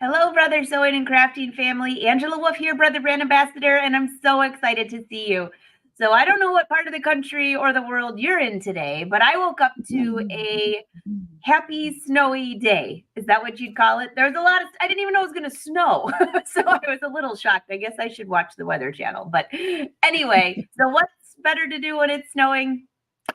Hello, Brother Sewing and Crafting family. Angela Wolf here, Brother Brand Ambassador, and I'm so excited to see you. So I don't know what part of the country or the world you're in today, but I woke up to a happy snowy day. Is that what you'd call it? There's a lot of, I didn't even know it was going to snow. So I was a little shocked. I guess I should watch the Weather Channel. But anyway, so what's better to do when it's snowing?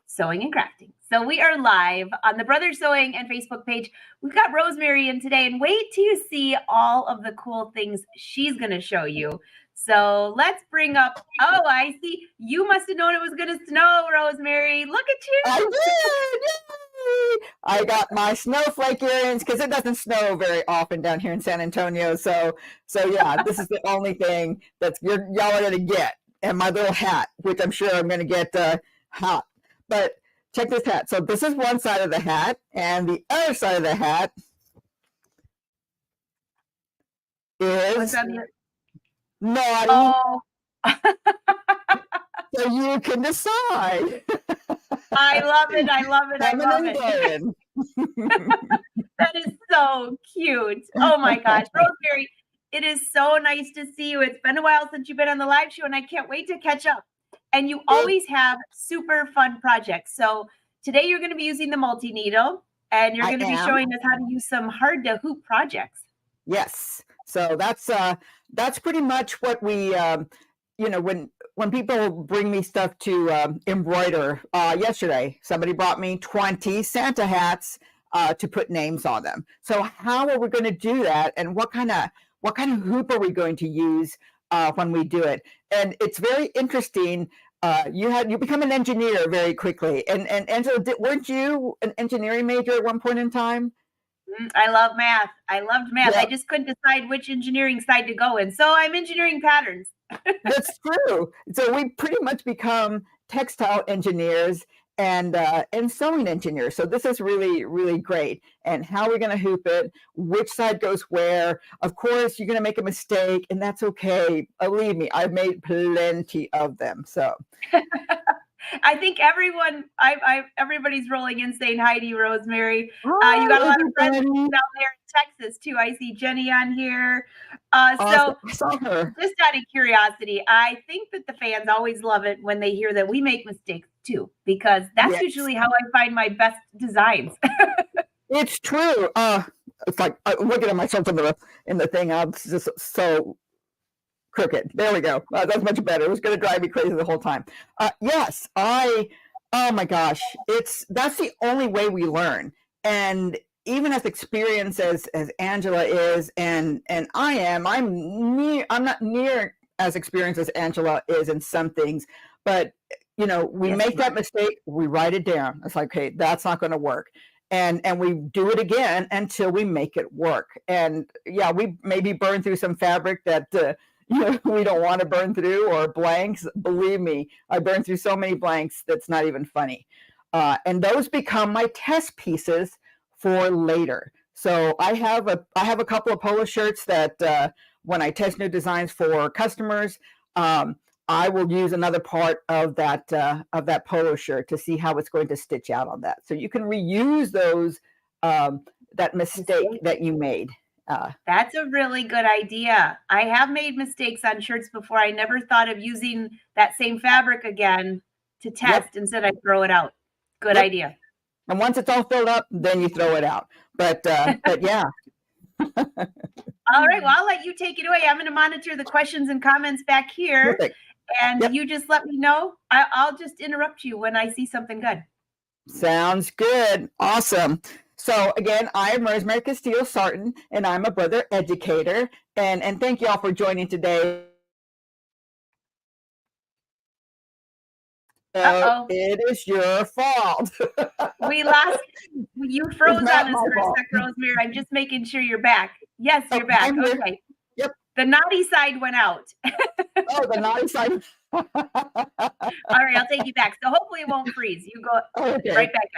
Sewing and crafting. So we are live on the Brother Sewing and Facebook page. We've got Rosemary in today, and wait till you see all of the cool things she's going to show you. So let's bring up, oh, I see. You must have known it was going to snow, Rosemary. Look at you. I did. Yay! I got my snowflake earrings because it doesn't snow very often down here in San Antonio. So yeah, this is the only thing that y'all are going to get. And my little hat, which I'm sure I'm going to get hot. But check this hat. So this is one side of the hat, and the other side of the hat is naughty. Oh. So you can decide. I love it. I love it. I love it. That is so cute. Oh my gosh. Rosemary, it is so nice to see you. It's been a while since you've been on the live show, and I can't wait to catch up. And you always have super fun projects. So today you're going to be using the multi-needle, and you're going to be showing us how to use some hard to hoop projects. Yes. So that's pretty much what we, when people bring me stuff to embroider, yesterday, somebody brought me 20 Santa hats to put names on them. So how are we going to do that? And what kind of hoop are we going to use when we do it? And it's very interesting. You become an engineer very quickly. And Angela, weren't you an engineering major at one point in time? I love math. I loved math. Yeah. I just couldn't decide which engineering side to go in. So I'm engineering patterns. That's true. So we pretty much become textile engineers and sewing engineers. So this is really, really great. And how we're going to hoop it, which side goes where. Of course, you're going to make a mistake, and that's okay. Believe me, I've made plenty of them. So I think everybody's rolling in saying hi to you, Rosemary. You got a lot of friends down there in Texas too. I see Jenny on here. So I saw her. Just out of curiosity, I think that the fans always love it when they hear that we make mistakes too, because that's usually how I find my best designs. It's true. It's like looking at myself in the thing. I'm just so crooked. There we go. That's much better. It was going to drive me crazy the whole time. Yes, oh my gosh, that's the only way we learn. And even as experienced as Angela is, and I am, I'm not near as experienced as Angela is in some things, but we make that mistake, we write it down. It's like, okay, that's not going to work. And we do it again until we make it work. And yeah, we maybe burn through some fabric that we don't want to burn through, or blanks. Believe me, I burn through so many blanks that's not even funny. And those become my test pieces for later. So I have a couple of polo shirts that when I test new designs for customers, I will use another part of that polo shirt to see how it's going to stitch out on that. So you can reuse those that mistake that you made. That's a really good idea. I have made mistakes on shirts before. I never thought of using that same fabric again to test. Instead, I throw it out. Good idea. And once it's all filled up, then you throw it out. But yeah. All right. Well, I'll let you take it away. I'm going to monitor the questions and comments back here. Perfect. And you just let me know. I'll just interrupt you when I see something good. Sounds good. Awesome. So again, I'm Rosemary Castillo-Sartin, and I'm a brother educator. And thank you all for joining today. It is your fault. We lost. You froze on us for a sec, Rosemary. I'm just making sure you're back. Yes, you're back. Okay. Yep. The naughty side went out. Oh, the naughty side. All right, I'll take you back. So hopefully it won't freeze. You go right back.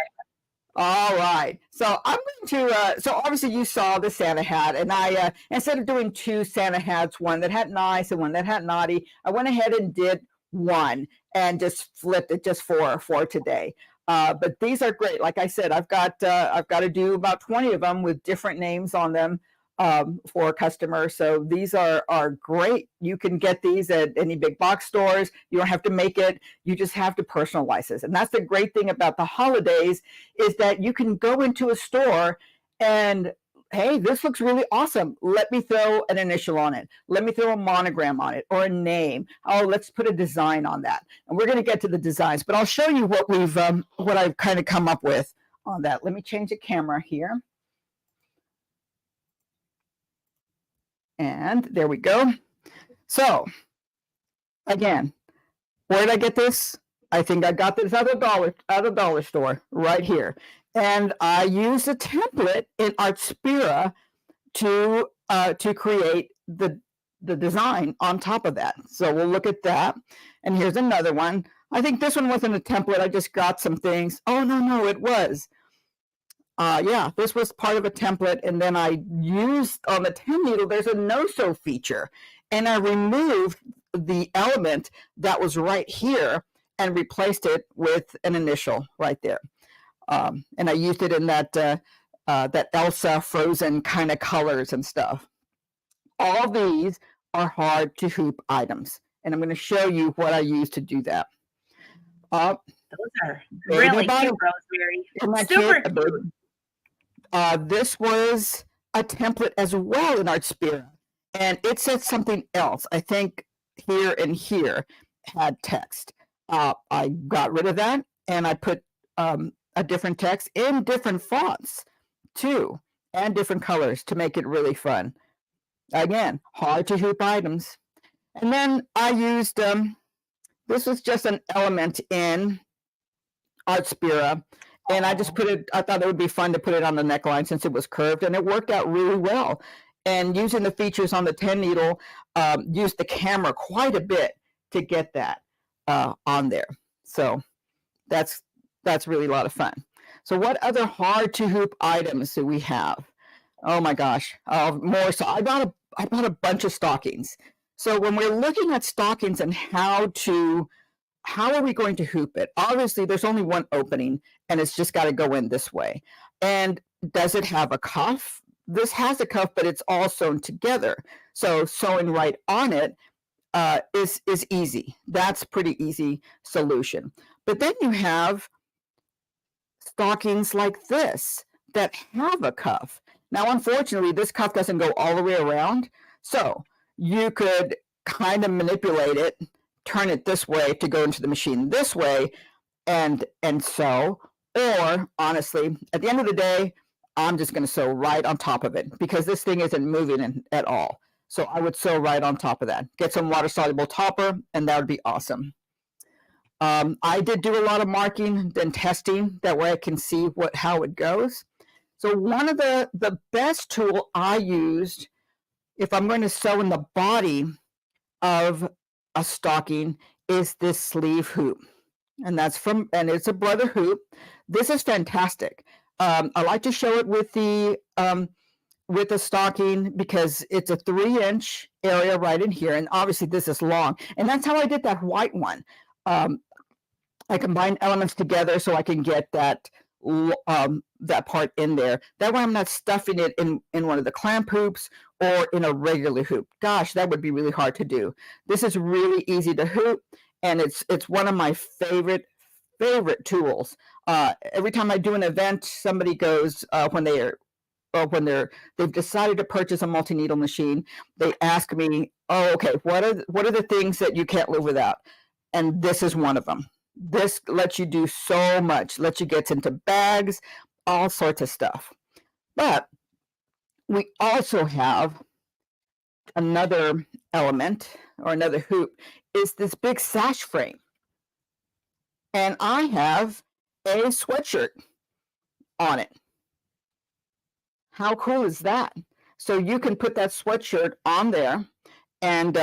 All right. So I'm going to, so obviously you saw the Santa hat, and I, instead of doing two Santa hats, one that had nice and one that had naughty, I went ahead and did one and just flipped it just for today. But these are great. Like I said, I've got to do about 20 of them with different names on them. for a customer. So these are great. You can get these at any big box stores. You don't have to make it. You just have to personalize this. And that's the great thing about the holidays, is that you can go into a store and, hey, this looks really awesome. Let me throw an initial on it. Let me throw a monogram on it, or a name. Oh, let's put a design on that. And we're going to get to the designs, but I'll show you what what I've kind of come up with on that. Let me change the camera here. And there we go. So again, where did I get this? I think I got this at a dollar store right here. And I used a template in Artspira to create the design on top of that. So we'll look at that. And here's another one. I think this one wasn't a template. I just got some things. Oh, no, it was. Yeah, this was part of a template. And then I used on the 10 needle, there's a no-sew feature. And I removed the element that was right here and replaced it with an initial right there. And I used it in that that Elsa Frozen kind of colors and stuff. All these are hard to hoop items, and I'm going to show you what I use to do that. Those are really cute, Rosemary. Super cute. This was a template as well in Artspira, and it said something else. I think here and here had text. I got rid of that, and I put a different text in different fonts too, and different colors to make it really fun. Again, hard to hoop items. And then I used, this was just an element in Artspira, and I just put it, I thought it would be fun to put it on the neckline since it was curved, and it worked out really well. And using the features on the 10 needle, used the camera quite a bit to get that on there. So that's really a lot of fun. So what other hard to hoop items do we have? Oh my gosh, more. So I bought a bunch of stockings. So when we're looking at stockings and how are we going to hoop it? Obviously, there's only one opening, and it's just got to go in this way. And does it have a cuff? This has a cuff, but it's all sewn together. So sewing right on it is easy. That's pretty easy solution. But then you have stockings like this that have a cuff. Now, unfortunately, this cuff doesn't go all the way around. So you could kind of manipulate it, turn it this way to go into the machine this way, and sew. Or honestly, at the end of the day, I'm just going to sew right on top of it because this thing isn't moving at all. So I would sew right on top of that. Get some water-soluble topper, and that would be awesome. I did do a lot of marking and testing. That way I can see how it goes. So one of the best tool I used, if I'm going to sew in the body of a stocking, is this sleeve hoop. And it's a Brother hoop. This is fantastic. I like to show it with the stocking because it's a 3-inch area right in here. And obviously this is long. And that's how I did that white one. I combine elements together so I can get that part in there. That way I'm not stuffing it in one of the clamp hoops or in a regular hoop. Gosh, that would be really hard to do. This is really easy to hoop, and it's one of my favorite tools. Every time I do an event, somebody goes when they've decided to purchase a multi-needle machine, they ask me, "Oh, okay, what are the things that you can't live without?" And this is one of them. This lets you do so much, lets you get into bags, all sorts of stuff. But we also have another element or another hoop is this big sash frame. And I have a sweatshirt on it. How cool is that? So you can put that sweatshirt on there and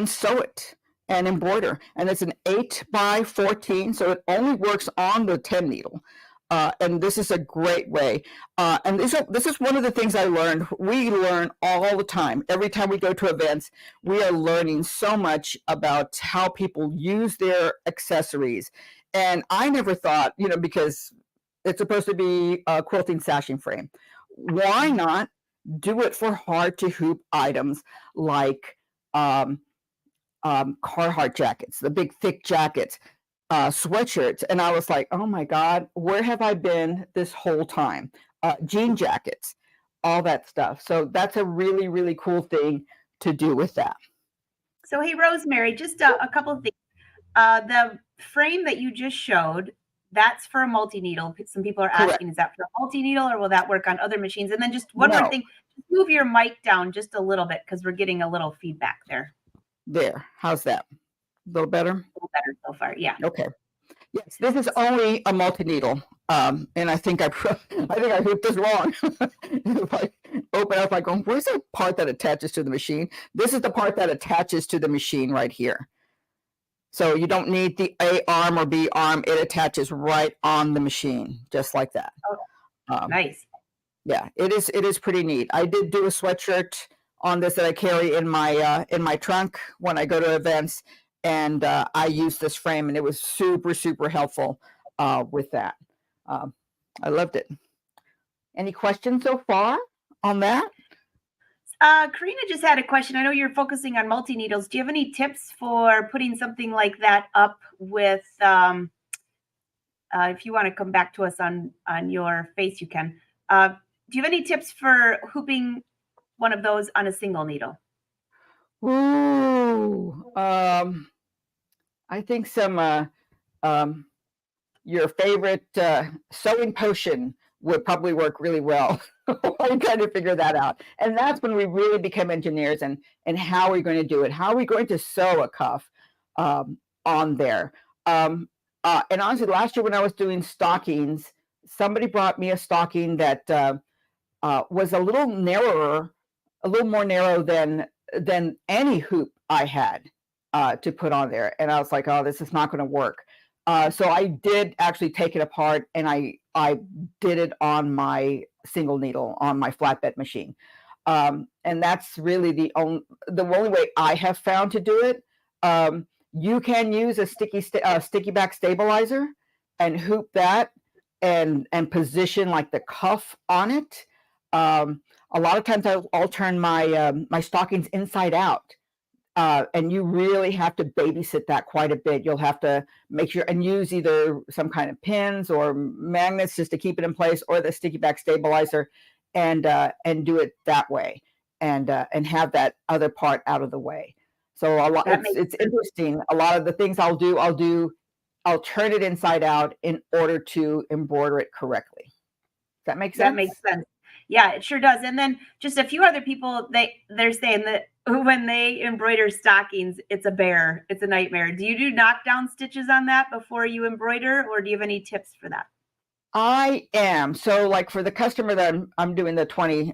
sew it and embroider. And it's an 8x14, so it only works on the 10 needle. And this is a great way. And this is one of the things I learned. We learn all the time. Every time we go to events, we are learning so much about how people use their accessories. And I never thought, because it's supposed to be a quilting sashing frame. Why not do it for hard to hoop items like Carhartt jackets, the big thick jackets, sweatshirts. And I was like, oh my God, where have I been this whole time? Jean jackets, all that stuff. So that's a really, really cool thing to do with that. So, hey, Rosemary, just a couple of things. The frame that you just showed, that's for a multi-needle. Some people are asking, Correct. is that for a multi-needle or will that work on other machines? And then just one more No. thing, move your mic down just a little bit because we're getting a little feedback there. There. How's that? A little better? A little better so far. Yeah. Okay. Yes, this is only a multi-needle. And I think I hooped this wrong. If I open up, I go, where's the part that attaches to the machine? This is the part that attaches to the machine right here. So you don't need the A arm or B arm. It attaches right on the machine, just like that. Oh, nice. Yeah, it is pretty neat. I did do a sweatshirt on this that I carry in my trunk when I go to events, and I used this frame, and it was super, super helpful with that. I loved it. Any questions so far on that? Karina just had a question. I know you're focusing on multi-needles. Do you have any tips for putting something like that up with, if you want to come back to us on your face, you can. Do you have any tips for hooping one of those on a single needle? Ooh, I think some your favorite sewing potion would probably work really well. I kind of figure that out. And that's when we really become engineers and how are we going to do it? How are we going to sew a cuff on there? And honestly, last year when I was doing stockings, somebody brought me a stocking that was a little more narrow than any hoop I had to put on there. And I was like, oh, this is not going to work. So I did actually take it apart, and I did it on my single needle on my flatbed machine. And that's really the only way I have found to do it. You can use a sticky back stabilizer and hoop that and position like the cuff on it. A lot of times I'll turn my stockings inside out. And you really have to babysit that quite a bit. You'll have to make sure and use either some kind of pins or magnets just to keep it in place, or the sticky back stabilizer, and do it that way, and have that other part out of the way. So it's interesting. A lot of the things I'll turn it inside out in order to embroider it correctly. Does that make sense? That makes sense. Yeah, it sure does. And then just a few other people, they're saying that when they embroider stockings, it's a nightmare. Do you do knockdown stitches on that before you embroider, or do you have any tips for that? I am. So like for the customer that I'm doing the 20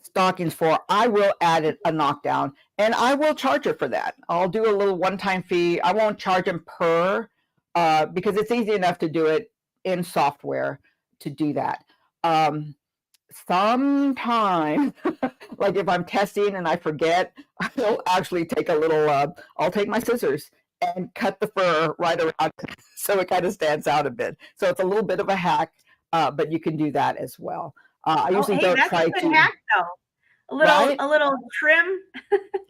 stockings for, I will add a knockdown, and I will charge her for that. I'll do a little one-time fee. I won't charge them per, because it's easy enough to do it in software to do that. Sometimes, like if I'm testing and I forget, I'll actually take I'll take my scissors and cut the fur right around so it kind of stands out a bit. So it's a little bit of a hack, but you can do that as well. I usually don't try to hack though. A little trim,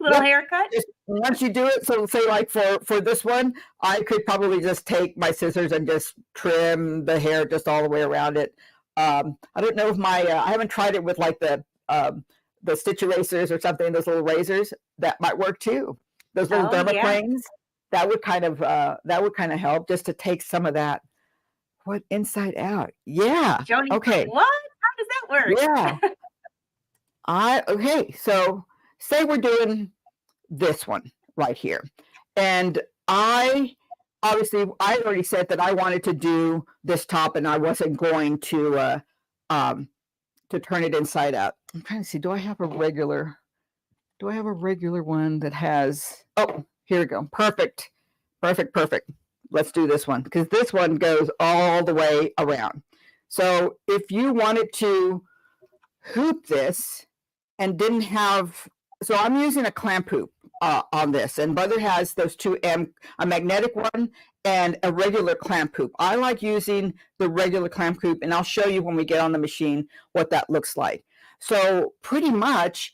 haircut. Just once you do it, so say like for this one, I could probably just take my scissors and just trim the hair just all the way around it. I don't know if I haven't tried it with like the stitch erasers or something, those little razors. That might work too. Those little dermaplanes, that would kind of help just to take some of that. What, inside out? Yeah. Joni, okay. What? How does that work? Yeah. Okay. So say we're doing this one right here, and obviously, I already said that I wanted to do this top, and I wasn't going to turn it inside out. I'm trying to see. Do I have a regular one that has? Oh, here we go. Perfect. Let's do this one, because this one goes all the way around. So if you wanted to hoop this and didn't have, so I'm using a clamp hoop on this, and Brother has those two, a magnetic one and a regular clamp hoop. I like using the regular clamp hoop, and I'll show you when we get on the machine what that looks like. So pretty much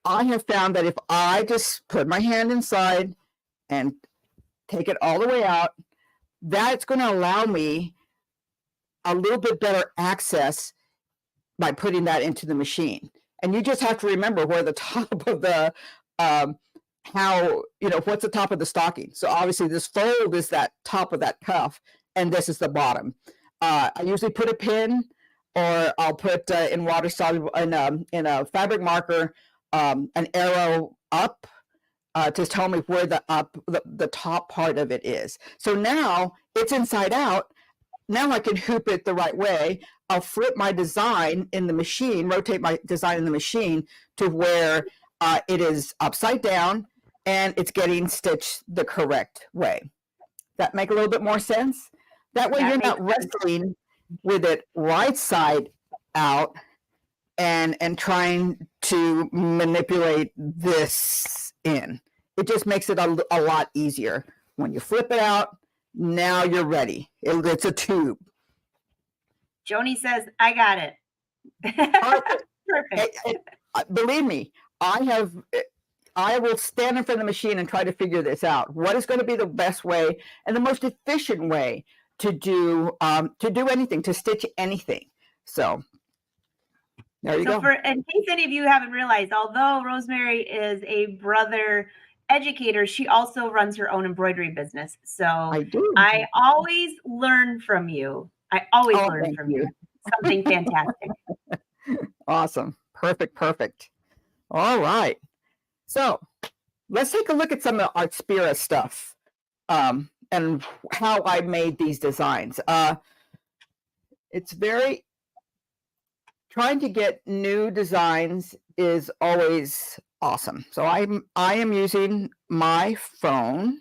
I have found that if I just put my hand inside and take it all the way out, that's going to allow me a little bit better access by putting that into the machine. And you just have to remember where the top of the, what's the top of the stocking. So obviously this fold is that top of that cuff, and this is the bottom. I usually put a pin, or I'll put in water soluble in a fabric marker, an arrow up to tell me where the top part of it is. So now it's inside out. Now I can hoop it the right way. I'll flip my design in the machine, rotate my design in the machine to where it is upside down and it's getting stitched the correct way. That make a little bit more sense? That way you're not wrestling with it right side out and trying to manipulate this in. It just makes it a lot easier. When you flip it out, now you're ready. It's a tube. Joni says, I got it. Perfect. Believe me, I will stand in front of the machine and try to figure this out. What is going to be the best way and the most efficient way to do anything, to stitch anything. So there you go. In case any of you haven't realized, although Rosemary is a Brother educator, she also runs her own embroidery business. So I always learn from you. I always learn from you. Something fantastic. Awesome. Perfect. All right. So let's take a look at some of the Artspira stuff and how I made these designs. It's very, trying to get new designs is always awesome. So I am using my phone,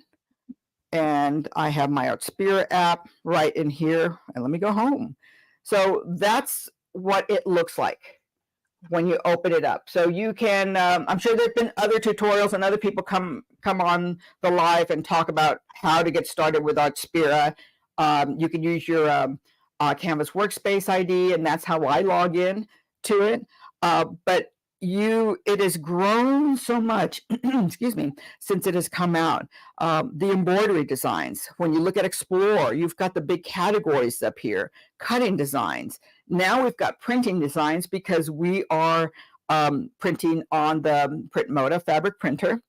and I have my Artspira app right in here. And let me go home. So that's what it looks like when you open it up. So you can, I'm sure there've been other tutorials and other people come on the live and talk about how to get started with Artspira. You can use your Canvas Workspace ID, and that's how I log in to it. But it has grown so much, excuse me, since it has come out. The embroidery designs, when you look at Explore, you've got the big categories up here, cutting designs. Now we've got printing designs because we are printing on the Printmoda fabric printer.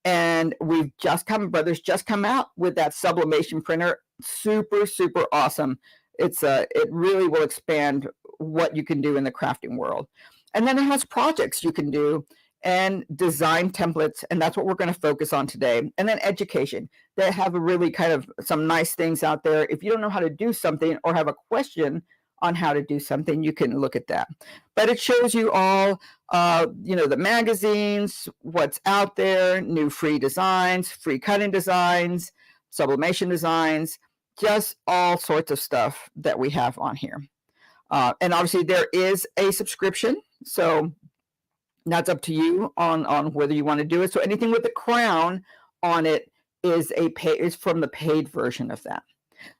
And Brothers just come out with that sublimation printer. Super awesome. It really will expand what you can do in the crafting world. And then it has projects you can do and design templates, and that's what we're going to focus on today. And then education. They have a really kind of some nice things out there. If you don't know how to do something or have a question on how to do something, you can look at that. But it shows you all, the magazines, what's out there, new free designs, free cutting designs, sublimation designs, just all sorts of stuff that we have on here. And obviously there is a subscription, so that's up to you on whether you want to do it. So anything with the crown on it is from the paid version of that.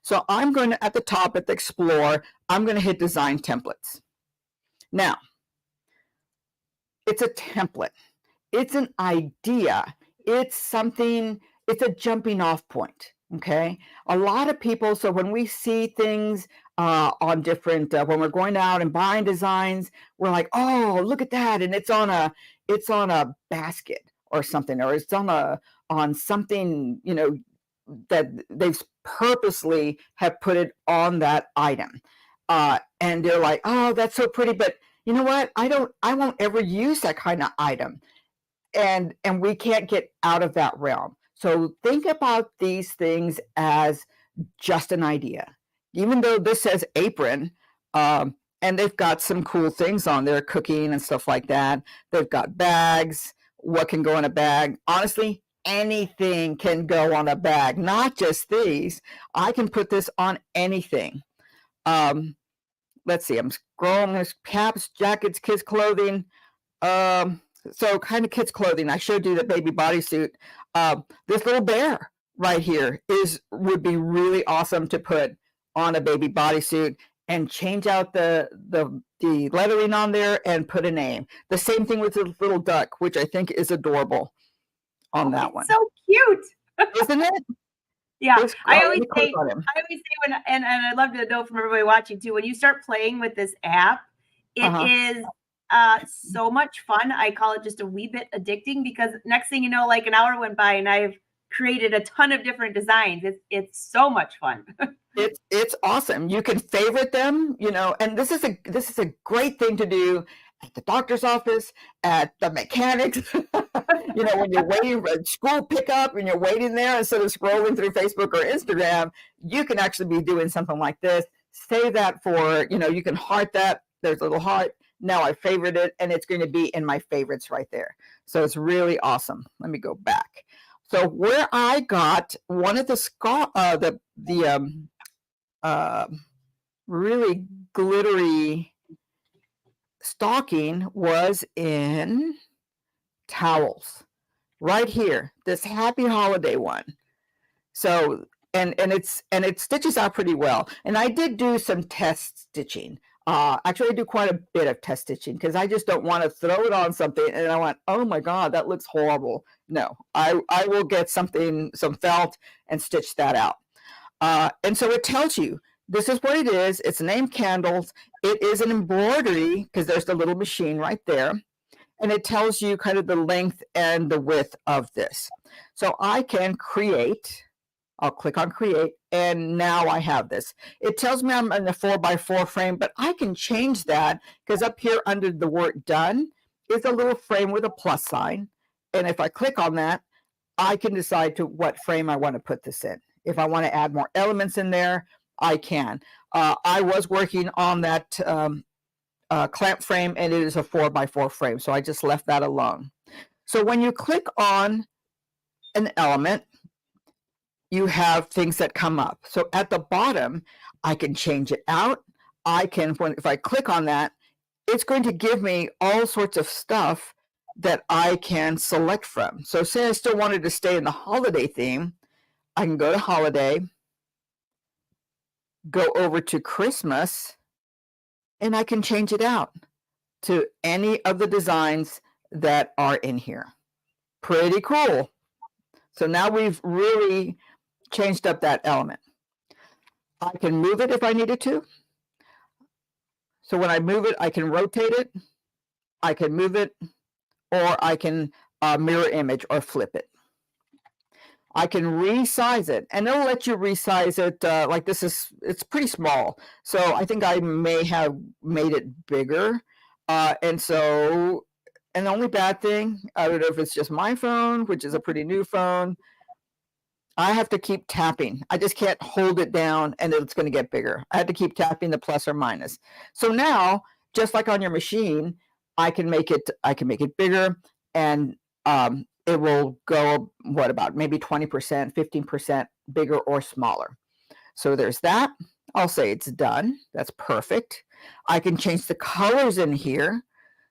So I'm going to, at the top at the Explore, I'm going to hit Design Templates. Now, it's a template. It's an idea. It's something, it's a jumping off point. Okay. A lot of people, so when we see things on different, when we're going out and buying designs, we're like, oh, look at that. And it's on a basket or something, or it's on something, that they've purposely have put it on that item. And they're like, oh, that's so pretty. But you know what? I won't ever use that kind of item. And we can't get out of that realm. So think about these things as just an idea. Even though this says apron, and they've got some cool things on there, cooking and stuff like that. They've got bags. What can go in a bag? Honestly, anything can go on a bag, not just these. I can put this on anything. Let's see, I'm scrolling. There's caps, jackets, kids' clothing. So kind of kids' clothing. I showed you the baby bodysuit. This little bear right here would be really awesome to put on a baby bodysuit. and change out the lettering on there and put a name. The same thing with the little duck, which I think is adorable on that one. So cute. Isn't it? Yeah, It's, I let always me click say, on him. when, and I'd love to know from everybody watching too, when you start playing with this app, it is so much fun. I call it just a wee bit addicting, because next thing you know, like an hour went by and I've created a ton of different designs. It's so much fun. It's awesome. You can favorite them, you know, and this is a great thing to do at the doctor's office, at the mechanics, you know, when you're waiting for school pickup and you're waiting there instead of scrolling through Facebook or Instagram, you can actually be doing something like this. Save that for, you know, you can heart that. There's a little heart. Now I favorite it, and it's going to be in my favorites right there. So it's really awesome. Let me go back. So where I got one of the really glittery stocking was in towels right here, this happy holiday one. So and it stitches out pretty well, and I did do some test stitching. Actually I do quite a bit of test stitching, because I just don't want to throw it on something and I went, oh my god, that looks horrible. No, I will get some felt and stitch that out. And so it tells you this is what it is. It's named candles. It is an embroidery, because there's the little machine right there. And it tells you kind of the length and the width of this. So I can create. I'll click on create, and now I have this. It tells me I'm in a 4x4 frame, but I can change that, because up here under the word done is a little frame with a plus sign. And if I click on that, I can decide to what frame I want to put this in. If I want to add more elements in there, I can. I was working on that clamp frame, and it is a 4x4 frame, so I just left that alone. So when you click on an element, you have things that come up. So at the bottom, I can change it out. If I click on that, it's going to give me all sorts of stuff that I can select from. So say I still wanted to stay in the holiday theme, I can go to holiday, go over to Christmas, and I can change it out to any of the designs that are in here. Pretty cool. So now we've really changed up that element. I can move it if I needed to. So when I move it, I can rotate it, I can move it, or I can mirror image or flip it. I can resize it, and it'll let you resize it. Like this it's pretty small. So I think I may have made it bigger. And the only bad thing, I don't know if it's just my phone, which is a pretty new phone, I have to keep tapping. I just can't hold it down and it's going to get bigger. I have to keep tapping the plus or minus. So now, just like on your machine, I can make it bigger, and it will go, what, about maybe 20%, 15% bigger or smaller. So there's that. I'll say it's done. That's perfect. I can change the colors in here.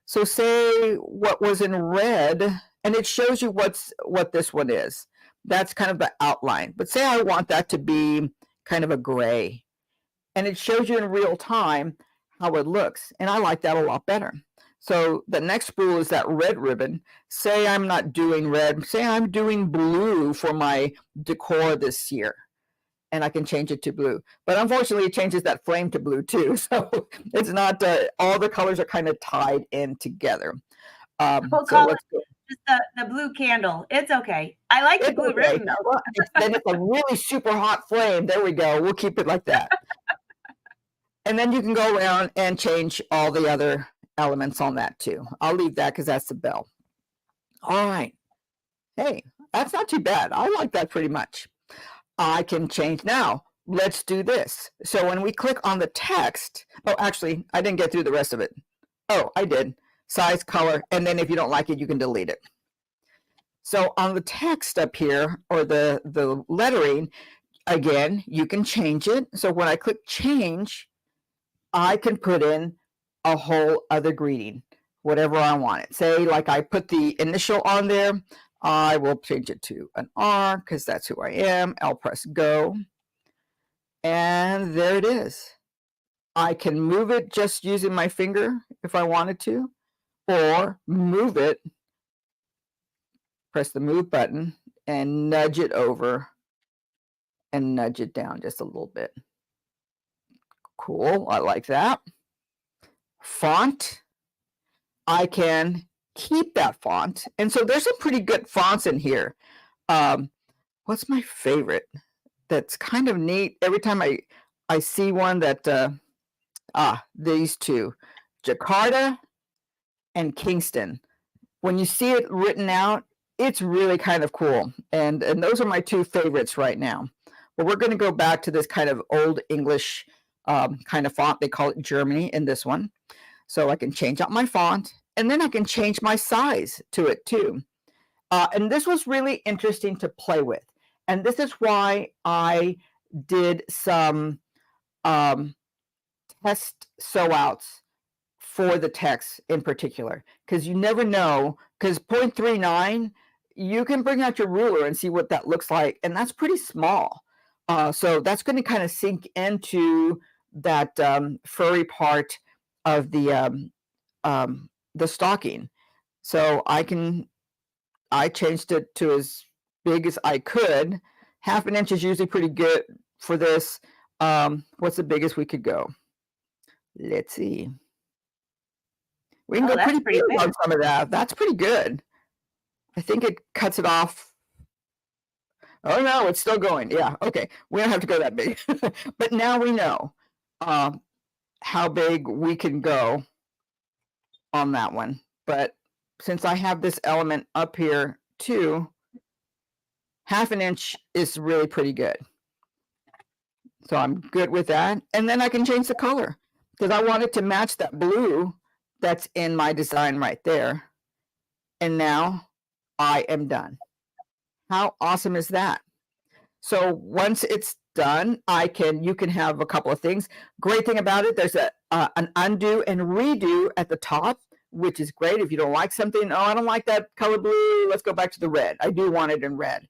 So say what was in red, and it shows you what this one is. That's kind of the outline. But say I want that to be kind of a gray, and it shows you in real time how it looks. And I like that a lot better. So the next spool is that red ribbon. Say I'm not doing red. Say I'm doing blue for my decor this year, and I can change it to blue. But unfortunately, it changes that flame to blue too. So it's not, all the colors are kind of tied in together. We'll call it just the blue candle. It's okay. I like the blue ribbon though. Well, then it's a really super hot flame. There we go. We'll keep it like that. And then you can go around and change all the other elements on that too. I'll leave that because that's the bell. All right. Hey, that's not too bad. I like that pretty much. I can change now. Let's do this. So when we click on the text, oh, actually, I didn't get through the rest of it. Oh, I did. Size, color, and then if you don't like it, you can delete it. So on the text up here, or the lettering, again, you can change it. So when I click change, I can put in a whole other greeting, whatever I want it. Say like I put the initial on there, I will change it to an R because that's who I am. I'll press go. And there it is. I can move it just using my finger if I wanted to, or move it, press the move button and nudge it over and nudge it down just a little bit. Cool, I like that. Font, I can keep that font. And so there's some pretty good fonts in here. What's my favorite? That's kind of neat. Every time I see one that, these two, Jakarta and Kingston. When you see it written out, it's really kind of cool. And those are my two favorites right now. But we're going to go back to this kind of old English kind of font. They call it Germany in this one. So I can change out my font, and then I can change my size to it too. And this was really interesting to play with. And this is why I did some test sew outs for the text in particular, because you never know, because 0.39, you can bring out your ruler and see what that looks like, and that's pretty small. So that's going to kind of sink into that furry part of the stocking. So I changed it to as big as I could. 1/2 inch is usually pretty good for this. What's the biggest we could go? Let's see. We can go pretty big on some of that. That's pretty good. I think it cuts it off. Oh no, it's still going. Yeah, okay. We don't have to go that big. But now we know how big we can go on that one. But since I have this element up here too, 1/2 inch is really pretty good. So I'm good with that. And then I can change the color because I want it to match that blue that's in my design right there. And now I am done. How awesome is that? So once it's done, you can have a couple of things. Great thing about it, there's an undo and redo at the top, which is great. If you don't like something, I don't like that color blue, let's go back to the red. I do want it in red.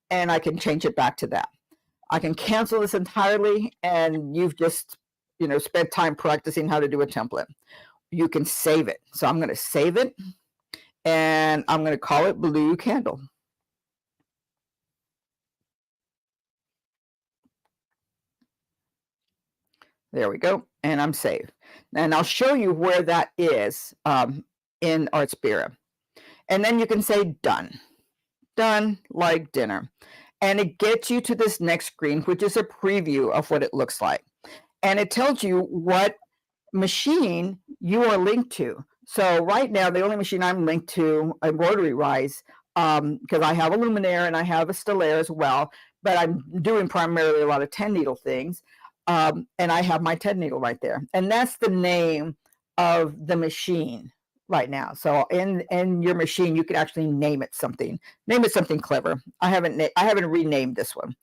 And I can change it back to that. I can cancel this entirely, and you've just, spent time practicing how to do a template. You can save it. So I'm going to save it, and I'm going to call it Blue Candle. There we go, and I'm saved. And I'll show you where that is in Artspira. And then you can say done. Done like dinner. And it gets you to this next screen, which is a preview of what it looks like. And it tells you what machine you are linked to. So right now, the only machine I'm linked to, Embroidery Rise, because I have a Luminaire and I have a Stellaire as well, but I'm doing primarily a lot of 10 needle things. And I have my 10 needle right there. And that's the name of the machine right now. So in your machine, you can actually name it something. Name it something clever. I haven't renamed this one.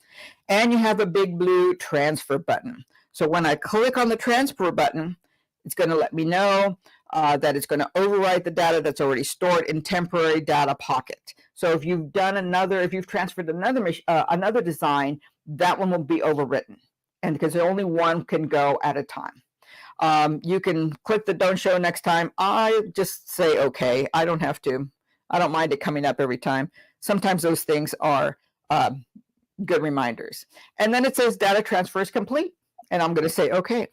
And you have a big blue transfer button. So when I click on the transfer button, it's going to let me know that it's going to overwrite the data that's already stored in temporary data pocket. So if you've transferred another design, that one will be overwritten. And because only one can go at a time. You can click the don't show next time. I just say okay. I don't have to. I don't mind it coming up every time. Sometimes those things are good reminders. And then it says data transfer is complete. And I'm going to say okay.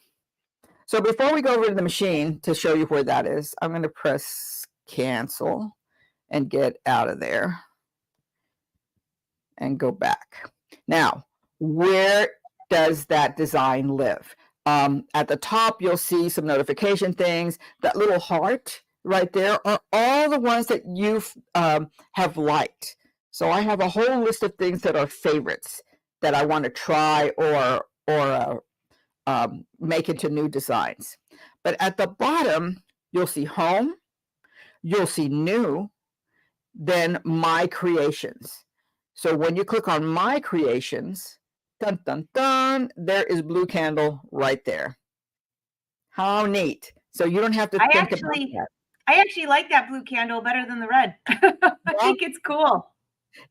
So before we go over to the machine to show you where that is, I'm going to press cancel and get out of there and go back. Now, where does that design live? At the top, you'll see some notification things. That little heart right there are all the ones that you have liked. So I have a whole list of things that are favorites that I want to try or make into new designs. But at the bottom, you'll see home, you'll see new, then my creations. So when you click on my creations, dun, dun, dun, there is Blue Candle right there. How neat. So you don't have to think about that. I actually like that blue candle better than the red. I think it's cool.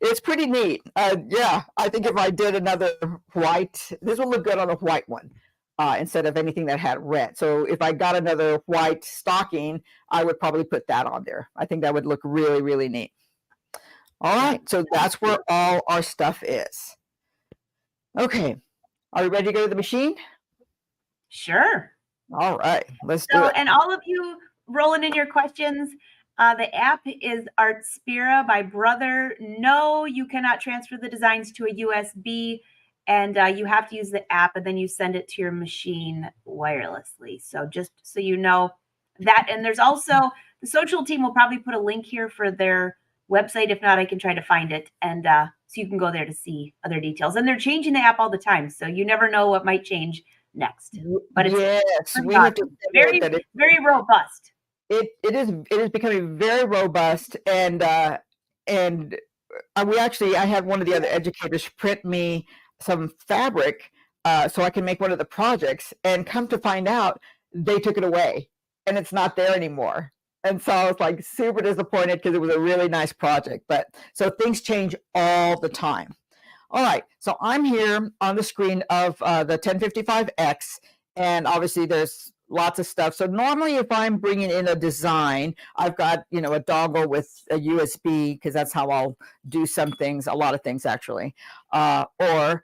It's pretty neat. Yeah, I think if I did another white, this will look good on a white one. instead of anything that had red. So if I got another white stocking, I would probably put that on there. I think that would look really, really neat. All right, so that's where all our stuff is. Okay, are we ready to go to the machine? Sure. All right, let's do it. And all of you rolling in your questions, the app is Artspira by Brother. No, you cannot transfer the designs to a USB, and you have to use the app, and then you send it to your machine wirelessly. So just so you know that. And there's also, the social team will probably put a link here for their website. If not, I can try to find it. And so you can go there to see other details. And they're changing the app all the time, so you never know what might change next. But it's we have to very, very robust. It is becoming very robust, and we actually, I had one of the other educators print me some fabric so I can make one of the projects, and come to find out they took it away and it's not there anymore. And so I was like super disappointed because it was a really nice project. But so things change all the time. All right, so I'm here on the screen of the 1055x, and obviously there's lots of stuff. So normally if I'm bringing in a design, I've got, a dongle with a USB, because that's how I'll do some things, a lot of things actually. Or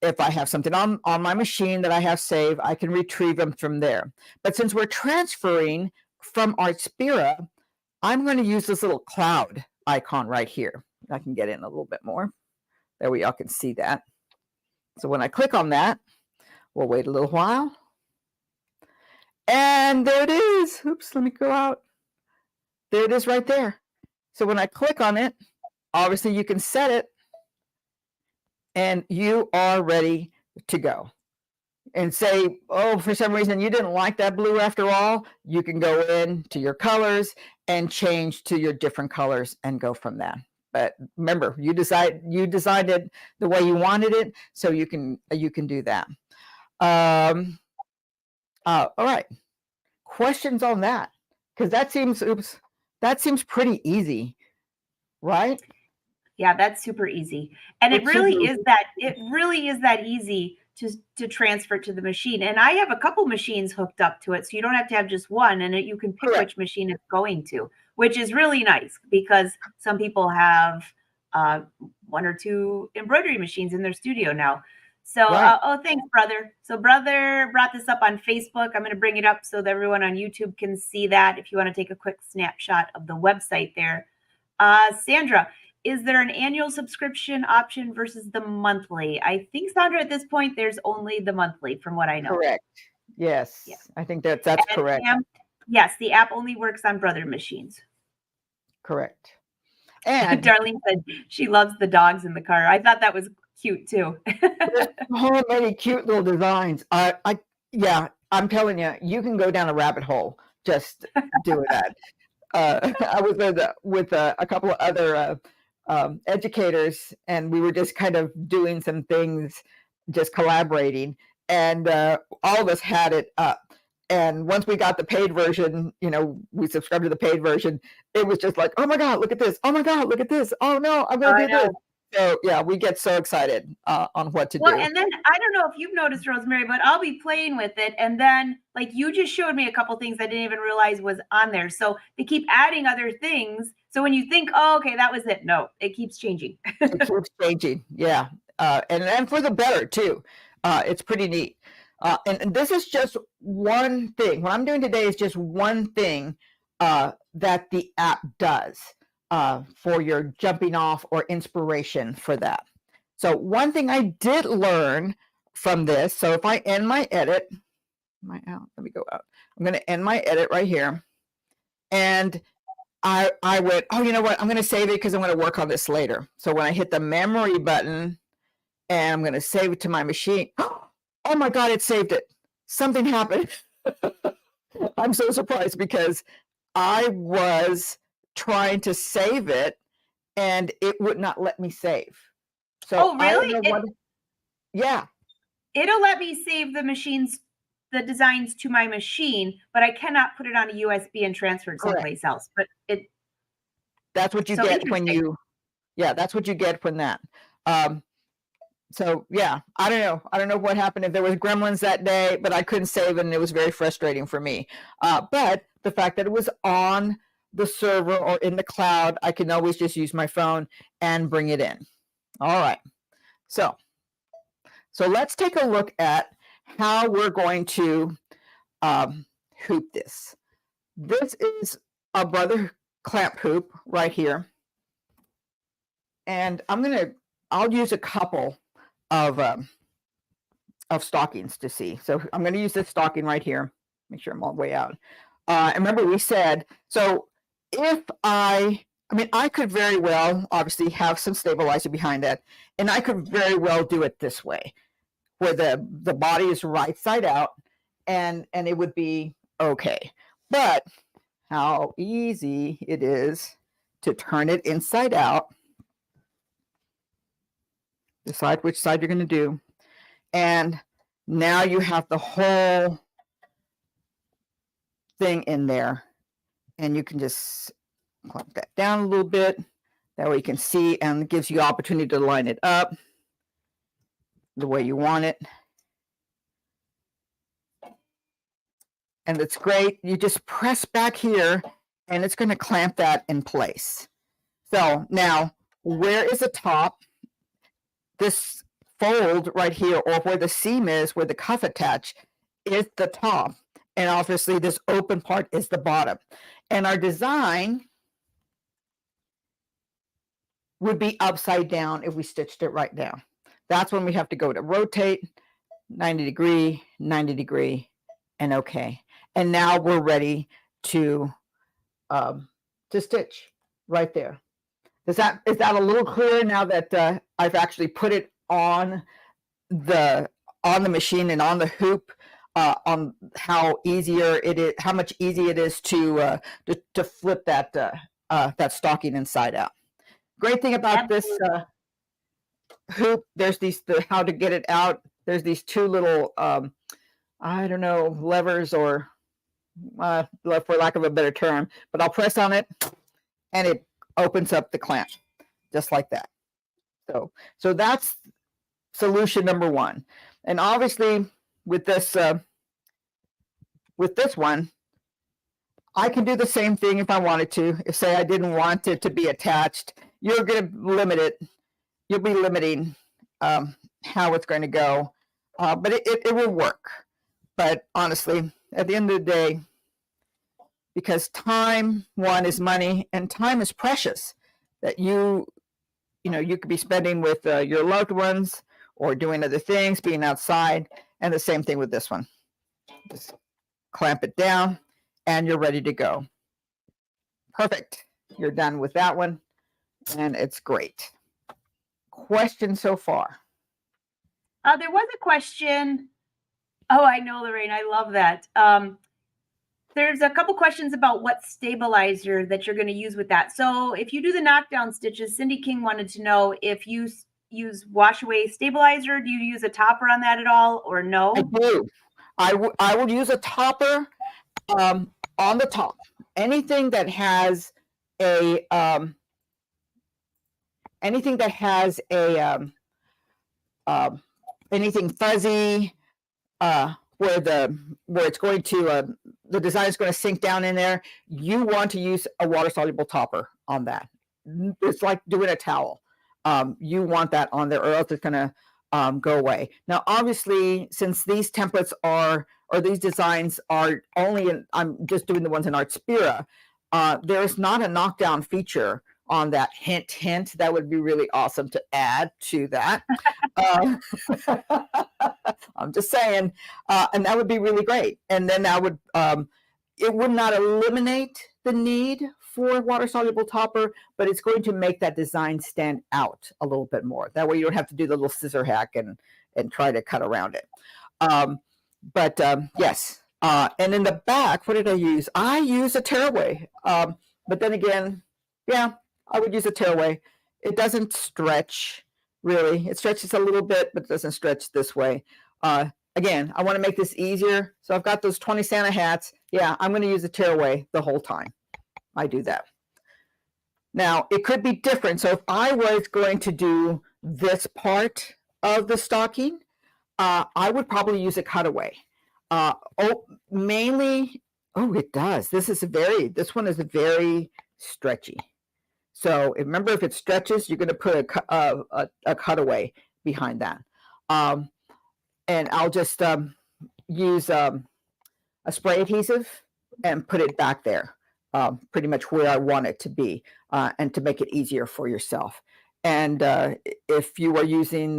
if I have something on my machine that I have saved, I can retrieve them from there. But since we're transferring from Artspira, I'm going to use this little cloud icon right here. I can get in a little bit more. There we all can see that. So when I click on that, we'll wait a little while. And there it is. Oops, let me go out. There it is right there. So when I click on it, obviously you can set it and you are ready to go. And say, oh, for some reason you didn't like that blue after all, you can go in to your colors and change to your different colors and go from that. But remember, you designed it the way you wanted it, so you can do that. All right, questions on that? Because that seems pretty easy, right? Yeah, that's super easy, and it really is that easy to transfer to the machine. And I have a couple machines hooked up to it, so you don't have to have just one, and you can pick which machine it's going to, which is really nice, because some people have 1 or 2 embroidery machines in their studio now. So, oh, thanks, Brother. So Brother brought this up on Facebook. I'm going to bring it up so that everyone on YouTube can see that, if you want to take a quick snapshot of the website there. Sandra, is there an annual subscription option versus the monthly? I think, Sandra, at this point, there's only the monthly, from what I know. Correct. Yes. Yeah. I think that's correct. Yes, the app only works on Brother machines. Correct. And Darlene said she loves the dogs in the car. I thought that was cute too. There's so many cute little designs. Yeah, I'm telling you, you can go down a rabbit hole just doing that. I was with a couple of other educators, and we were just kind of doing some things, just collaborating, and all of us had it up. And once we got the paid version, we subscribed to the paid version, it was just like, oh my God, look at this. Oh my God, look at this. Oh no, I'm going to do this. So yeah, we get so excited on what to do. Well, and then I don't know if you've noticed, Rosemary, but I'll be playing with it, and then like you just showed me a couple things I didn't even realize was on there. So they keep adding other things. So when you think, oh, okay, that was it. No, it keeps changing. It keeps changing. Yeah. And for the better too. It's pretty neat. And this is just one thing. What I'm doing today is just one thing that the app does for your jumping off or inspiration for that. So one thing I did learn from this, so if I end my edit, let me go out. I'm going to end my edit right here. And I went, oh, you know what? I'm going to save it because I'm going to work on this later. So when I hit the memory button and I'm going to save it to my machine, oh my God, it saved it. Something happened. I'm so surprised because I was trying to save it and it would not let me save. So oh, really? Yeah. It'll let me save the designs to my machine, but I cannot put it on a USB and transfer it someplace else. But that's what you get when that's what you get when that. So yeah, I don't know. I don't know what happened if there was gremlins that day, but I couldn't save it, and it was very frustrating for me. But the fact that it was on the server or in the cloud, I can always just use my phone and bring it in. All right. So let's take a look at how we're going to hoop this. This is a Brother clamp hoop right here. And I'll use a couple of stockings to see. So I'm going to use this stocking right here. Make sure I'm all the way out. And remember we said, so if I could very well obviously have some stabilizer behind that, and I could very well do it this way, where the body is right side out, and it would be okay. But how easy it is to turn it inside out. Decide which side you're going to do. And now you have the whole thing in there. And you can just clamp that down a little bit. That way you can see, and it gives you opportunity to line it up the way you want it. And it's great. You just press back here, and it's going to clamp that in place. So now, where is the top? This fold right here, or where the seam is, where the cuff attach, is the top. And obviously this open part is the bottom. And our design would be upside down if we stitched it right now. That's when we have to go to rotate, 90 degree, 90 degree, and okay. And now we're ready to stitch right there. Is that a little clearer now that I've actually put it on the machine and on the hoop, on how easier it is, how much easier it is to flip that stocking inside out. Great thing about this hoop, there's how to get it out. There's these two little I don't know, levers, or for lack of a better term, but I'll press on it and it opens up the clamp just like that. So that's solution number one. And obviously with this one, I can do the same thing if I wanted to. If, say, I didn't want it to be attached, you're going to limit it. You'll be limiting how it's going to go, but it will work. But honestly, at the end of the day, because time, one, is money, and time is precious, that you could be spending with your loved ones or doing other things, being outside, and the same thing with this one. Just clamp it down, and you're ready to go. Perfect. You're done with that one, and it's great. Question so far? There was a question. Oh, I know, Lorraine. I love that. There's a couple questions about what stabilizer that you're going to use with that. So if you do the knockdown stitches, Cindy King wanted to know if you use wash away stabilizer. Do you use a topper on that at all, or no? I do. I will use a topper on the top. Anything that has a anything fuzzy, where it's going to the design is going to sink down in there, you want to use a water soluble topper on that. It's like doing a towel. You want that on there, or else it's going to go away. Now, obviously, since these templates or these designs are only I'm just doing the ones in Artspira, there is not a knockdown feature on that. Hint, hint. That would be really awesome to add to that. I'm just saying, and that would be really great. And then that would it would not eliminate the need for water soluble topper, but it's going to make that design stand out a little bit more. That way you don't have to do the little scissor hack and try to cut around it. Yes. And in the back, what did I use? I use a tearaway. But then again, yeah, I would use a tearaway. It doesn't stretch, really. It stretches a little bit, but it doesn't stretch this way. Again, I want to make this easier. So I've got those 20 Santa hats. Yeah, I'm going to use a tearaway the whole time. I do that. Now, it could be different. So if I was going to do this part of the stocking, I would probably use a cutaway. Mainly, it does. This one is very stretchy. So remember, if it stretches, you're going to put a cutaway behind that. And I'll just use a spray adhesive and put it back there, pretty much where I want it to be, and to make it easier for yourself. And if you are using,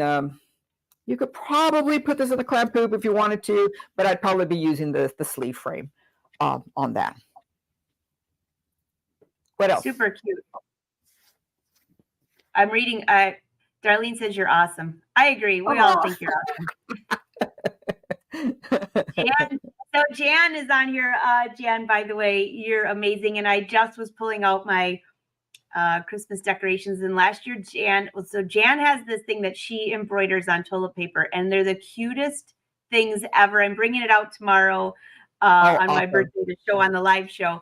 you could probably put this in the clamp hoop if you wanted to, but I'd probably be using the sleeve frame on that. What else? Super cute. I'm reading. Darlene says you're awesome. I agree. We all think you're awesome. Jan is on here. Jan, by the way, you're amazing. And I just was pulling out my Christmas decorations. And last year, Jan has this thing that she embroiders on toilet paper, and they're the cutest things ever. I'm bringing it out tomorrow on my birthday to show on the live show.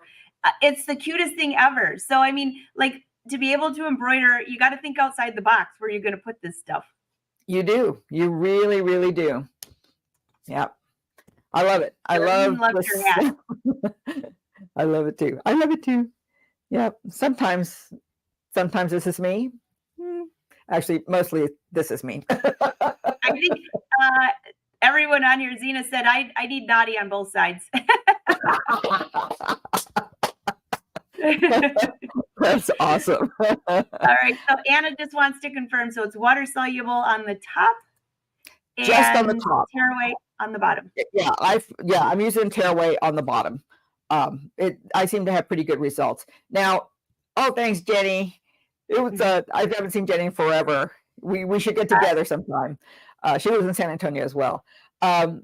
It's the cutest thing ever. So, I mean, like, to be able to embroider, you got to think outside the box where you're going to put this stuff. You do. You really, really do. Yeah. I love it. I love your hat. I love it too. I love it too. Yeah. Sometimes this is me. Actually, mostly this is me. I think everyone on here, Zena said, I need naughty on both sides. That's awesome. All right. So Anna just wants to confirm. So it's water soluble on the top. Just on the top. Tearaway on the bottom. Yeah, I'm using tearaway on the bottom. I seem to have pretty good results. Now, thanks, Jenny. It was I haven't seen Jenny in forever. We should get together sometime. She lives in San Antonio as well. I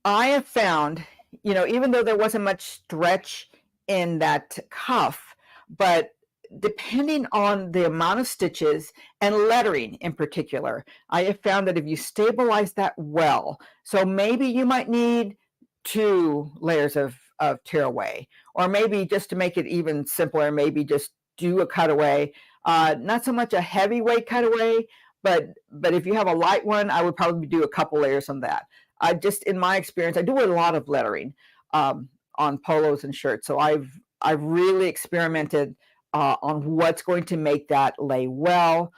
have found, even though there wasn't much stretch in that cuff, but depending on the amount of stitches and lettering in particular, I have found that if you stabilize that well, so maybe you might need 2 layers of tearaway, or maybe just to make it even simpler, maybe just do a cutaway, not so much a heavyweight cutaway, but if you have a light one, I would probably do a couple layers on that. In my experience, I do a lot of lettering on polos and shirts, so I've really experimented on what's going to make that lay well.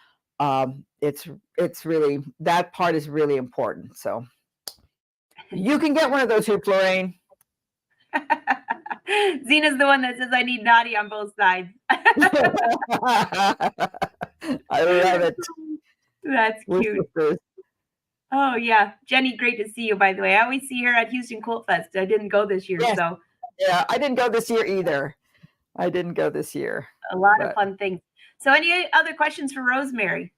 It's really, that part is really important. So you can get one of those hoops, Lorraine. Zena's the one that says I need naughty on both sides. I love it. That's cute. Oh yeah, Jenny, great to see you. By the way, I always see her at Houston Quilt Fest. I didn't go this year, so yeah, I didn't go this year either. A lot of fun things. So, any other questions for Rosemary?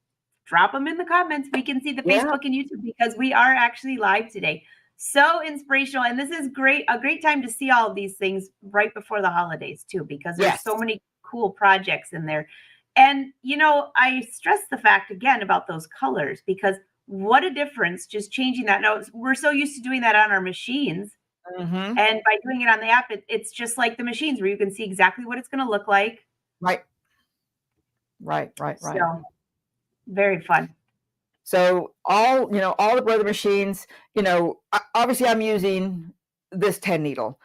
Drop them in the comments. We can see the Facebook and YouTube because we are actually live today. So inspirational, and this is a great time to see all of these things right before the holidays too, because there's so many cool projects in there. And I stress the fact again about those colors, because what a difference just changing that. Now, we're so used to doing that on our machines. And by doing it on the app, it's just like the machines where you can see exactly what it's going to look like. Right. So, very fun. So all the Brother machines, obviously I'm using this 10 needle.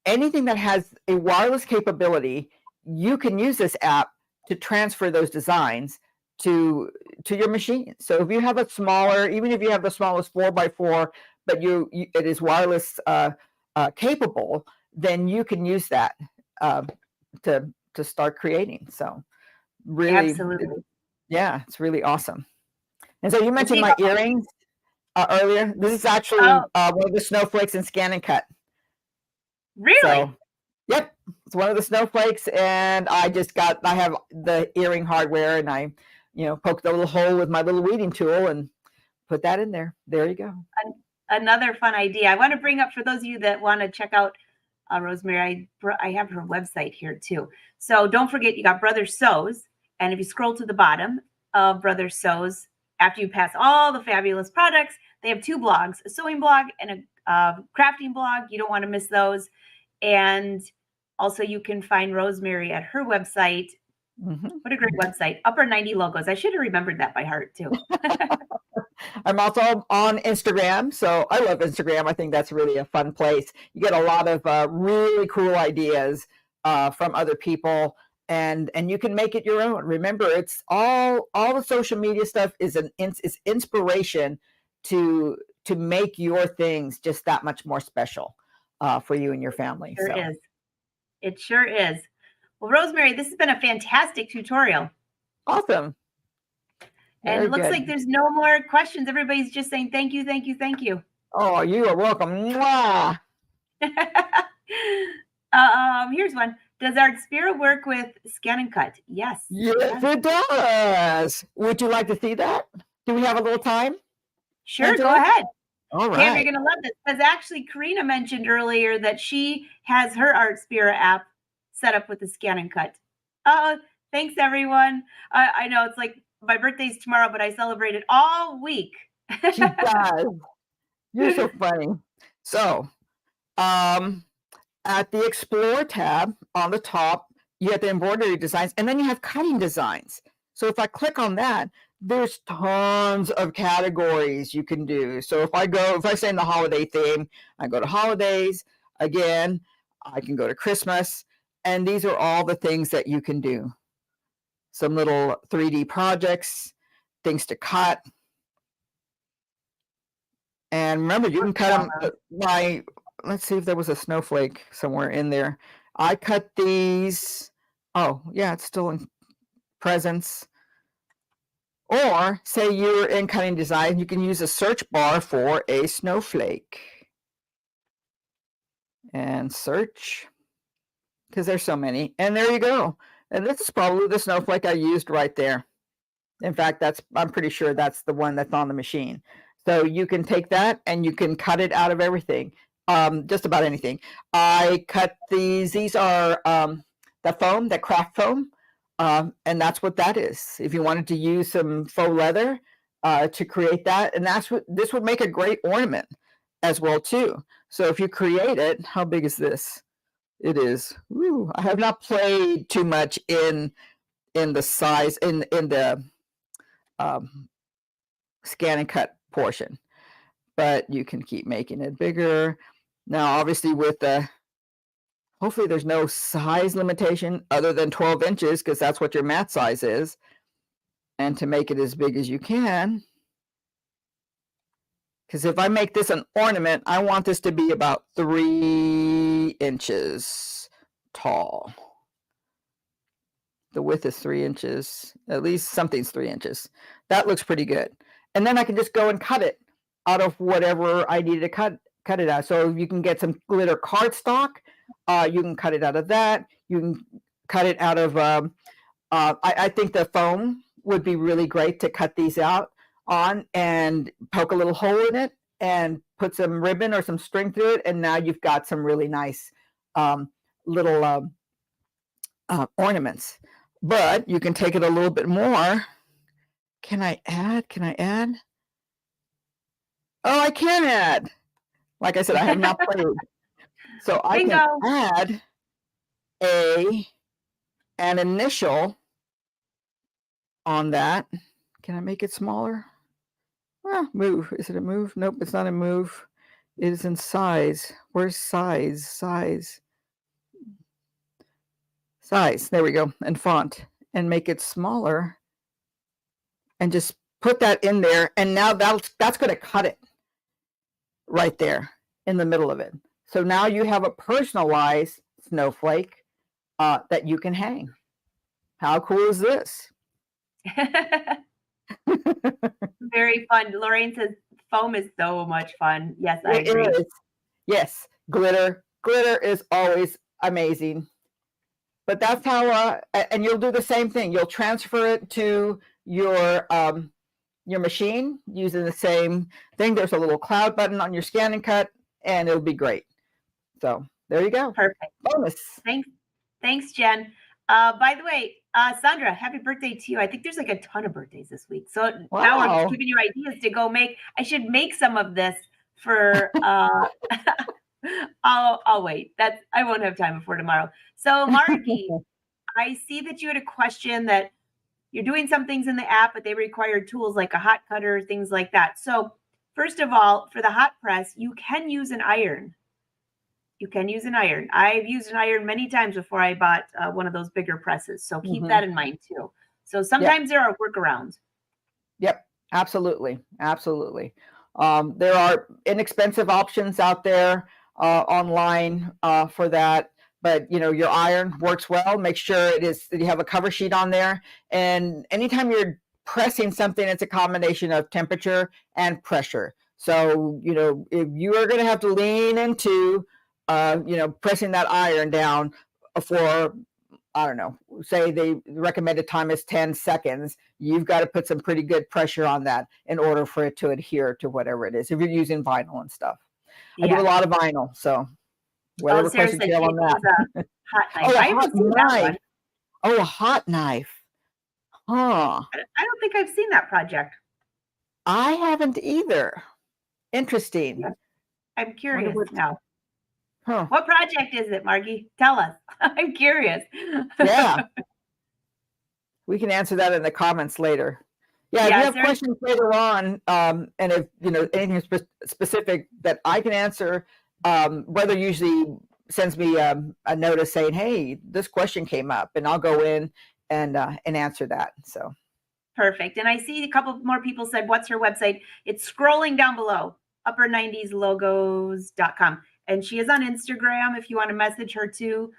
Anything that has a wireless capability, you can use this app to transfer those designs to your machine. So if you have a smaller, even if you have the smallest 4x4, but it is wireless capable, then you can use that to start creating. So really, absolutely, it's really awesome. And so you mentioned my earrings earlier. This is actually one of the snowflakes in ScanNCut. Really? So, yep, it's one of the snowflakes, and I have the earring hardware, and I poked a little hole with my little weeding tool and put that in there. There you go. Another fun idea. I want to bring up, for those of you that want to check out Rosemary, I have her website here too. So don't forget, you got Brother Sews, and if you scroll to the bottom of Brother Sews, after you pass all the fabulous products, they have 2 blogs, a sewing blog and a crafting blog. You don't want to miss those. And also you can find Rosemary at her website, What a great website. Upper 90 logos. I should have remembered that by heart too. I'm also on Instagram, so I love Instagram. I think that's really a fun place. You get a lot of really cool ideas from other people, and you can make it your own. Remember, it's all the social media stuff is is inspiration to make your things just that much more special for you and your family. It sure is. It sure is. Well, Rosemary, this has been a fantastic tutorial. Awesome. And it looks like there's no more questions. Everybody's just saying thank you, thank you, thank you. Oh, you are welcome. Mwah. Here's one. Does Artspira work with ScanNCut? Yes. Yes, it does. Would you like to see that? Do we have a little time? Sure, Angela? Go ahead. All right. Cam, you're going to love this. Because actually, Karina mentioned earlier that she has her Artspira app set up with the ScanNCut. Thanks, everyone. I know it's like my birthday's tomorrow, but I celebrated all week. She does. You're so funny. So, at the Explore tab on the top, you have the embroidery designs, and then you have cutting designs. So if I click on that, there's tons of categories you can do. So if I say in the holiday theme, I go to holidays. Again, I can go to Christmas, and these are all the things that you can do. Some little 3D projects, things to cut. And remember, you can cut them by, let's see if there was a snowflake somewhere in there. I cut these. Oh, yeah, it's still in presents. Or say you're in cutting design, you can use a search bar for a snowflake. And search, because there's so many. And there you go. And this is probably the snowflake I used right there. In fact, I'm pretty sure that's the one that's on the machine. So you can take that and you can cut it out of everything, just about anything. I cut these. These are the foam, the craft foam, and that's what that is. If you wanted to use some faux leather to create that, and this would make a great ornament as well too. So if you create it, how big is this? It is. Ooh, I have not played too much in the size in the ScanNCut portion, but you can keep making it bigger. Now, obviously, with hopefully there's no size limitation other than 12 inches, because that's what your mat size is. And to make it as big as you can, because if I make this an ornament, I want this to be about 3 inches tall. The width is 3 inches. At least something's 3 inches. That looks pretty good. And then I can just go and cut it out of whatever I needed to cut it out. So you can get some glitter cardstock. You can cut it out of that. You can cut it out of, I think the foam would be really great to cut these out on and poke a little hole in it and put some ribbon or some string through it. And now you've got some really nice little ornaments. But you can take it a little bit more. Can I add? Oh, I can add. Like I said, I have not played. So I can add an initial on that. Can I make it smaller? Well, move. Is it a move? Nope, it's not a move. It is in size. Where's size? Size. There we go. And font. And make it smaller. And just put that in there. And now that's going to cut it right there in the middle of it. So now you have a personalized snowflake that you can hang. How cool is this? Very fun. Lorraine says foam is so much fun. Yes, I agree. It is. Yes, glitter is always amazing. But that's how, and you'll do the same thing. You'll transfer it to your machine using the same thing. There's a little cloud button on your ScanNCut, and it'll be great. So there you go. Perfect. Bonus. Thanks, Jen. By the way, Sandra, happy birthday to you. I think there's like a ton of birthdays this week. So now I'm giving you ideas to go make. I should make some of this for I'll wait. I won't have time before tomorrow. So Margie, I see that you had a question that you're doing some things in the app, but they require tools like a hot cutter, things like that. So first of all, for the hot press, you can use an iron. You can use an iron. I've used an iron many times before I bought one of those bigger presses. So keep that in mind too. So sometimes there are workarounds. Yep, absolutely. Absolutely. There are inexpensive options out there online for that. But your iron works well. Make sure that you have a cover sheet on there. And anytime you're pressing something, it's a combination of temperature and pressure. So, if you are going to have to lean into, pressing that iron down for, I don't know, say the recommended time is 10 seconds, you've got to put some pretty good pressure on that in order for it to adhere to whatever it is, if you're using vinyl and stuff. I do a lot of vinyl, so whatever question you have on that. Hot knife. I haven't seen that one. Oh, a hot knife. Huh. I don't think I've seen that project. I haven't either. Interesting. Yeah. I'm curious now. Huh. What project is it, Margie? Tell us. I'm curious. Yeah. We can answer that in the comments later. Yeah, if you have questions later on, and if anything specific that I can answer, Brother usually sends me a notice saying, "Hey, this question came up," and I'll go in and answer that. So perfect. And I see a couple more people said, "What's her website?" It's scrolling down below, upper90slogos.com. And she is on Instagram if you want to message her too.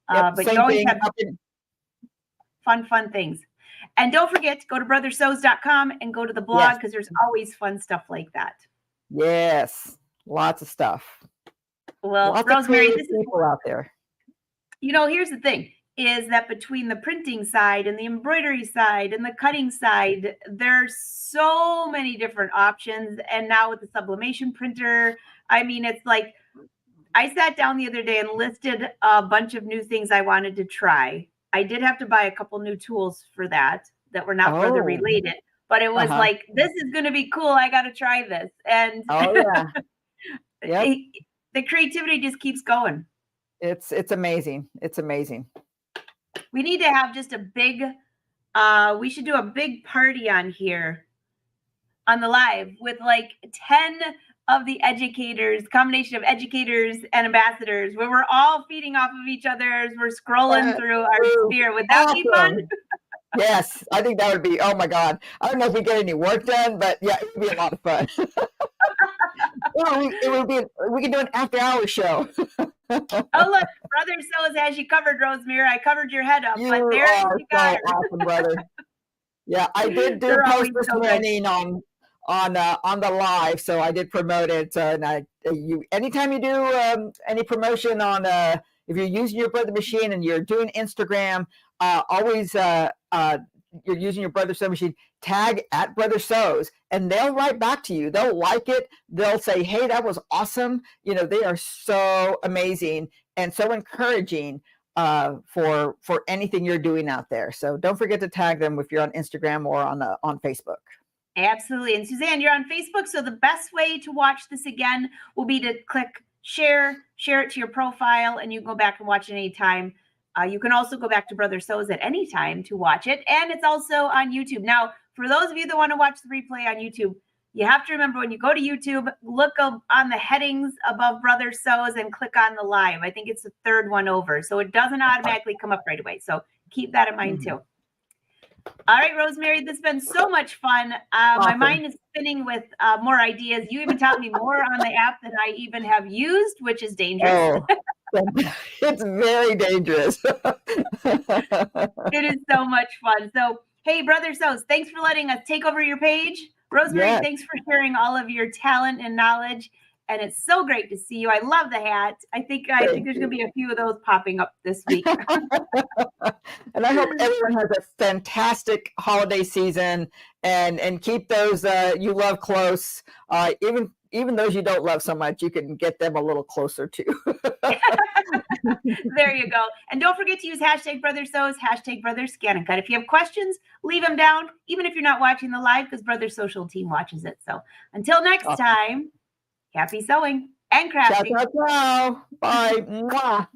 But you always have fun things. And don't forget to go to brothersews.com and go to the blog because there's always fun stuff like that. Yes, lots of stuff. Well, lots Rosemary, this is people out there. Here's the thing: is that between the printing side and the embroidery side and the cutting side, there's so many different options. And now with the sublimation printer, I mean, it's like I sat down the other day and listed a bunch of new things I wanted to try. I did have to buy a couple new tools for that were not brother related, but it was like, this is going to be cool. I got to try this. And the creativity just keeps going. It's amazing. It's amazing. We need to have just a big, we should do a big party on here on the live with like 10 of the educators, combination of educators and ambassadors, where we're all feeding off of each other as we're scrolling through our sphere. Would that be fun? Yes, I think that would be, oh my God. I don't know if we get any work done, but yeah, it would be a lot of fun. Well, we can do an after-hours show. Oh, look, Brother Sews has you covered, Rosemary. I covered your head up, but there you got her. Awesome, brother. Yeah, I did do post this morning on the live, so I did promote it. And anytime you do any promotion on if you're using your brother machine and you're doing Instagram, always you're using your brother sew machine, tag at Brother Sews, and they'll write back to you. They'll like it. They'll say, "Hey, that was awesome." They are so amazing and so encouraging for anything you're doing out there. So don't forget to tag them if you're on Instagram or on Facebook. Absolutely. And Suzanne, you're on Facebook. So the best way to watch this again will be to click share it to your profile, and you can go back and watch it anytime. You can also go back to Brother Sews at any time to watch it. And it's also on YouTube. Now, for those of you that want to watch the replay on YouTube, you have to remember when you go to YouTube, look up on the headings above Brother Sews and click on the live. I think it's the third one over. So it doesn't automatically come up right away. So keep that in mind too. All right, Rosemary, this has been so much fun. My mind is spinning with more ideas. You even taught me more on the app than I even have used, which is dangerous. It's very dangerous. It is so much fun. So, hey, Brother Sews, thanks for letting us take over your page. Rosemary, thanks for sharing all of your talent and knowledge. And it's so great to see you. I love the hat. I think there's going to be a few of those popping up this week. And I hope everyone has a fantastic holiday season and keep those you love close. Even those you don't love so much, you can get them a little closer too. There you go. And don't forget to use hashtag Brother Sews, hashtag Brother ScanNCut. If you have questions, leave them down, even if you're not watching the live, because Brother Social Team watches it. So until next time, happy sewing and crafting. Ciao, ciao, ciao. Bye. Mwah.